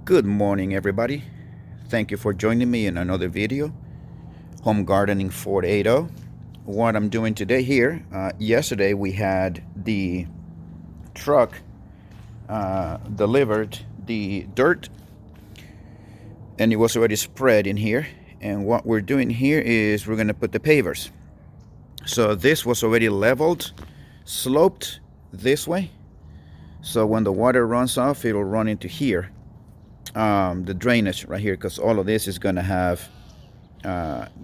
Good morning, everybody. Thank you for joining me in another video, Home Gardening 480. What I'm doing today here, yesterday we had the truck delivered the dirt and it was already spread in here. And what we're doing here is we're gonna put the pavers. So this was already leveled, sloped this way. So when the water runs off, it'll run into here. The drainage right here, because all of this is going to have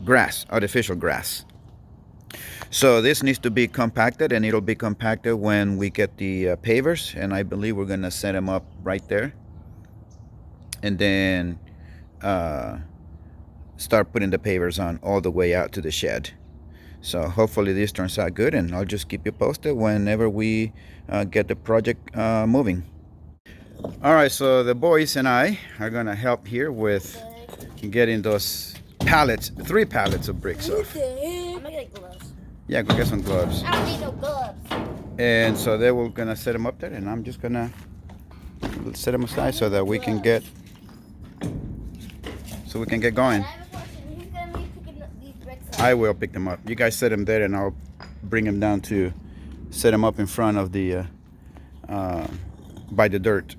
grass, artificial grass. So this needs to be compacted, and it'll be compacted when we get the pavers, and I believe we're going to set them up right there and then start putting the pavers on all the way out to the shed. So hopefully this turns out good, and I'll just keep you posted whenever we get the project moving. All right, so the boys and I are gonna help here with getting those pallets, 3 pallets of bricks off. I'm gonna get gloves. Yeah, go get some gloves. I don't need no gloves. And so they were gonna set them up there, and I'm just gonna set them aside so that we can get, going. I have a question. Who's gonna be picking up these bricks up? I will pick them up. You guys set them there, and I'll bring them down to set them up in front of the by the dirt.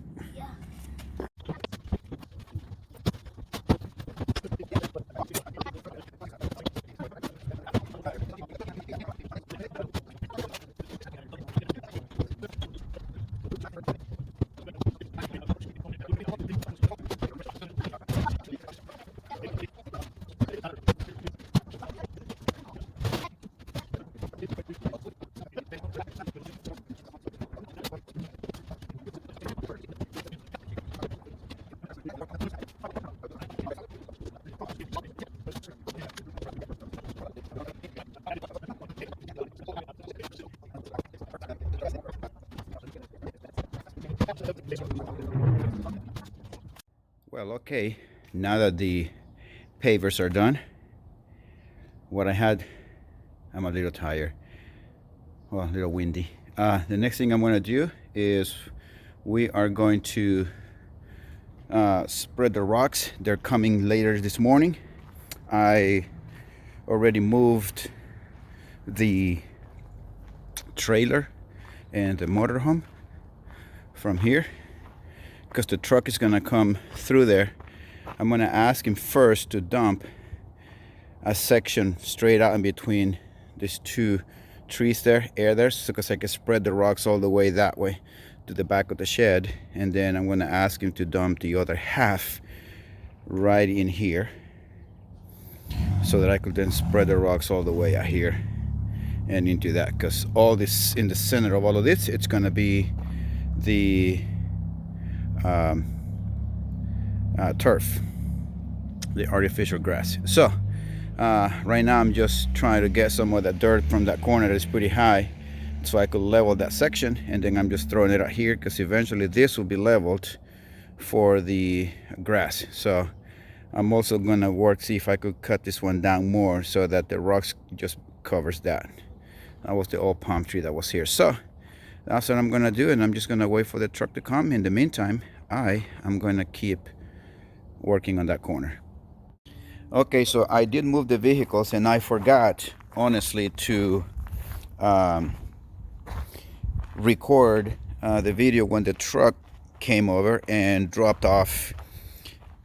Well, okay, now that the pavers are done, I'm a little tired, well, a little windy. The next thing I'm going to do is we are going to spread the rocks. They're coming later this morning. I already moved the trailer and the motorhome from here because the truck is gonna come through there. I'm gonna ask him first to dump a section straight out in between these 2 trees there, so because I can spread the rocks all the way that way to the back of the shed, and then I'm gonna ask him to dump the other half right in here so that I could then spread the rocks all the way out here and into that, because all this in the center of all of this, it's gonna be the turf, the artificial grass. So right now I'm just trying to get some of that dirt from that corner that's pretty high so I could level that section, and then I'm just throwing it out here because eventually this will be leveled for the grass. So I'm also gonna see if I could cut this one down more so that the rocks just covers that. That was the old palm tree that was here. So that's what I'm gonna do, and I'm just gonna wait for the truck to come. In the meantime, I am gonna keep working on that corner. Okay, so I did move the vehicles, and I forgot, honestly, to record the video when the truck came over and dropped off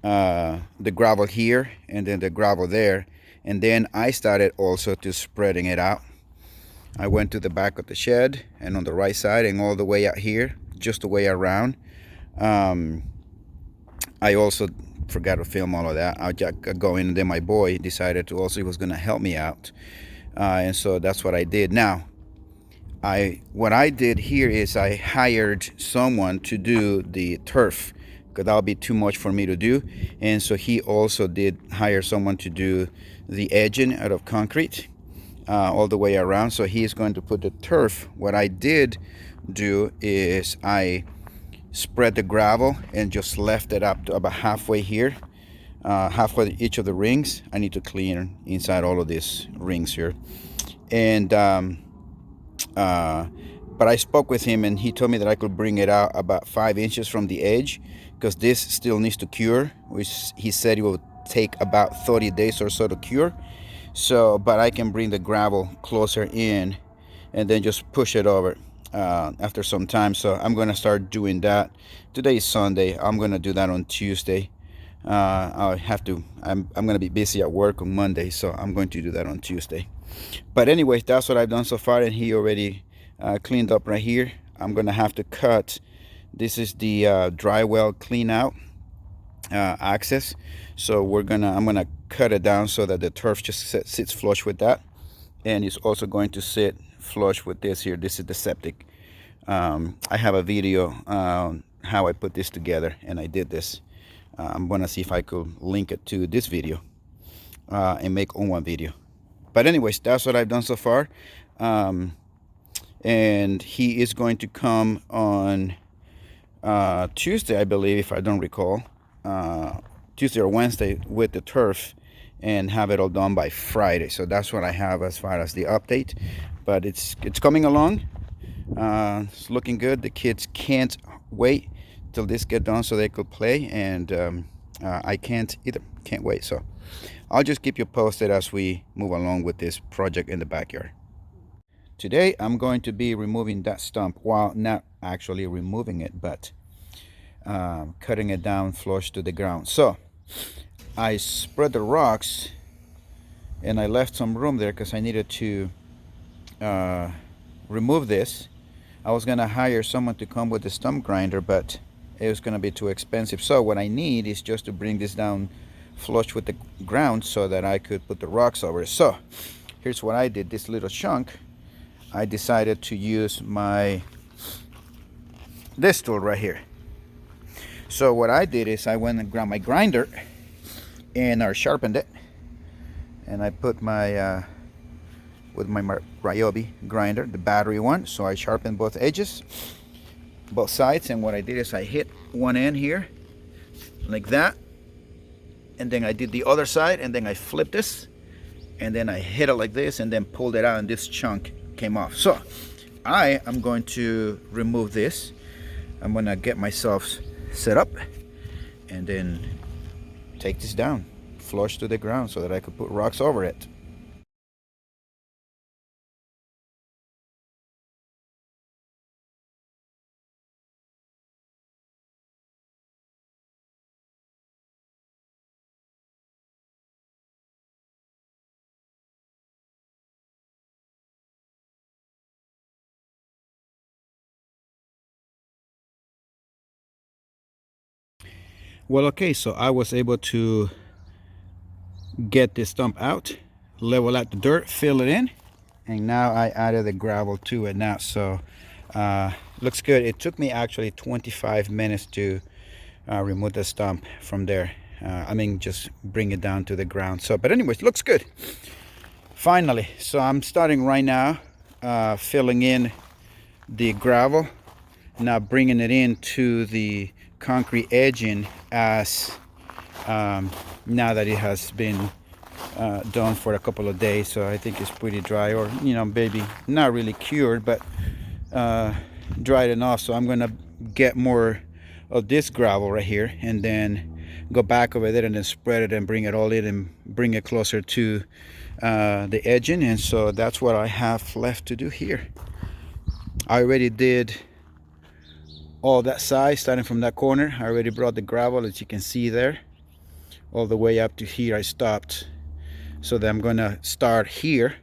the gravel here and then the gravel there, and then I started also to spreading it out. I went to the back of the shed and on the right side and all the way out here, just the way around. I also forgot to film all of that. I just go in, and then my boy decided to also, he was going to help me out, and so that's what I did. Now what I did here is I hired someone to do the turf because that'll be too much for me to do, and so he also did hire someone to do the edging out of concrete all the way around. So he's going to put the turf. What I did do is I spread the gravel and just left it up to about halfway here, halfway each of the rings. I need to clean inside all of these rings here, and but I spoke with him, and he told me that I could bring it out about 5 inches from the edge, because this still needs to cure, which he said it will take about 30 days or so to cure. So, but I can bring the gravel closer in and then just push it over after some time. So I'm gonna start doing that. Today is Sunday. I'm gonna do that on Tuesday. I'll have to. I'm gonna be busy at work on Monday, so I'm going to do that on Tuesday. But anyways, that's what I've done so far, and he already cleaned up right here. I'm gonna have to cut. This is the dry well clean out access. So I'm gonna cut it down so that the turf just sits flush with that, and it's also going to sit flush with this here. This is the septic. I have a video on how I put this together, and I did this. I'm gonna see if I could link it to this video and make one video. But anyways, that's what I've done so far. And he is going to come on Tuesday, I believe, if I don't recall, Tuesday or Wednesday with the turf, and have it all done by Friday. So that's what I have as far as the update. But it's coming along. It's looking good. The kids can't wait till this get done so they could play, and I can't either. Can't wait. So I'll just keep you posted as we move along with this project in the backyard. Today I'm going to be removing that stump. Well, not actually removing it, but cutting it down flush to the ground. So I spread the rocks, and I left some room there because I needed to remove this. I was gonna hire someone to come with the stump grinder, but it was gonna be too expensive. So what I need is just to bring this down flush with the ground so that I could put the rocks over it. So here's what I did. This little chunk, I decided to use this tool right here. So what I did is I went and grabbed my grinder and I sharpened it, and I put my with my Ryobi grinder, the battery one. So I sharpened both edges, both sides, and what I did is I hit one end here like that, and then I did the other side, and then I flipped this, and then I hit it like this, and then pulled it out, and this chunk came off. So I am going to remove this. I'm gonna get myself set up and then take this down flush to the ground so that I could put rocks over it. Well, okay, so I was able to get this stump out, level out the dirt, fill it in, and now I added the gravel to it now. So looks good. It took me actually 25 minutes to remove the stump from there. I mean, just bring it down to the ground. So, but anyways, looks good. Finally, so I'm starting right now, filling in the gravel, now bringing it into the concrete edging as now that it has been done for a couple of days. So I think it's pretty dry, or maybe not really cured, but dried enough. So I'm gonna get more of this gravel right here, and then go back over there and then spread it and bring it all in and bring it closer to the edging. And so that's what I have left to do here. I already did all that side, starting from that corner. I already brought the gravel, as you can see there, all the way up to here. I stopped, so that I'm gonna start here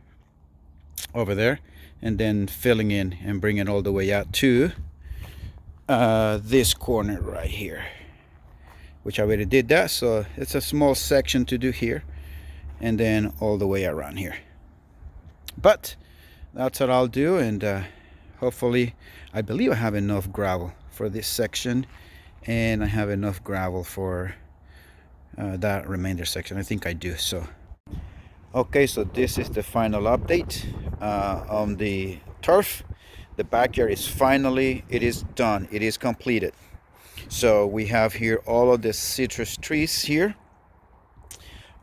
over there, and then filling in and bring it all the way out to this corner right here, which I already did that. So it's a small section to do here, and then all the way around here. But that's what I'll do, and hopefully, I believe I have enough gravel for this section, and I have enough gravel for that remainder section. I think I do. So okay, so this is the final update on the turf. The backyard is finally, it is done, it is completed. So we have here all of the citrus trees here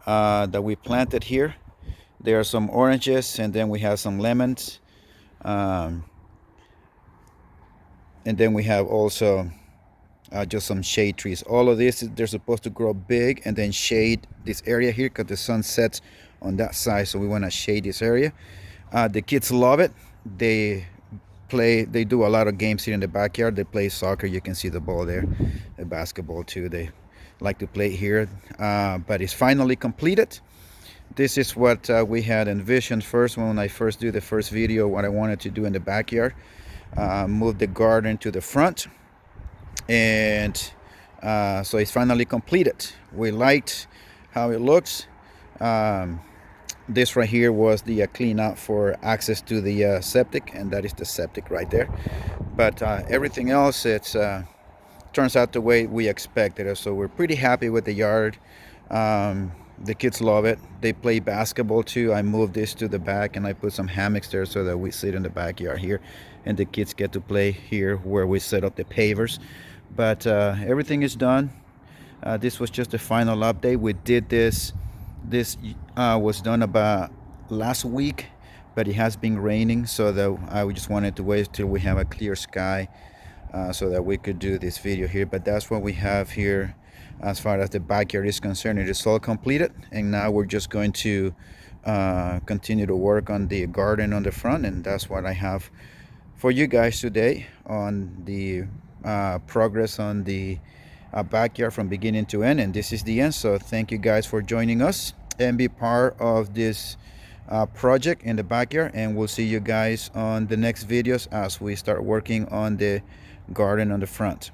that we planted here. There are some oranges, and then we have some lemons, and then we have also just some shade trees. All of this, they're supposed to grow big and then shade this area here because the sun sets on that side, so we want to shade this area. The kids love it. They do a lot of games here in the backyard. They play soccer. You can see the ball there. The basketball too. They like to play here, but it's finally completed. This is what we had envisioned first when I first do the first video, what I wanted to do in the backyard. Move the garden to the front, and so it's finally completed. We liked how it looks. This right here was the cleanout for access to the septic, and that is the septic right there. But everything else, it's turns out the way we expected it. So we're pretty happy with the yard. The kids love it. They play basketball too. I moved this to the back and I put some hammocks there so that we sit in the backyard here, and the kids get to play here where we set up the pavers. But everything is done. This was just the final update. We did this was done about last week, but it has been raining, so that I just wanted to wait till we have a clear sky so that we could do this video here. But that's what we have here as far as the backyard is concerned. It is all completed, and now we're just going to continue to work on the garden on the front, and that's what I have for you guys today on the progress on the backyard from beginning to end. And this is the end. So thank you guys for joining us and be part of this project in the backyard, and we'll see you guys on the next videos as we start working on the garden on the front.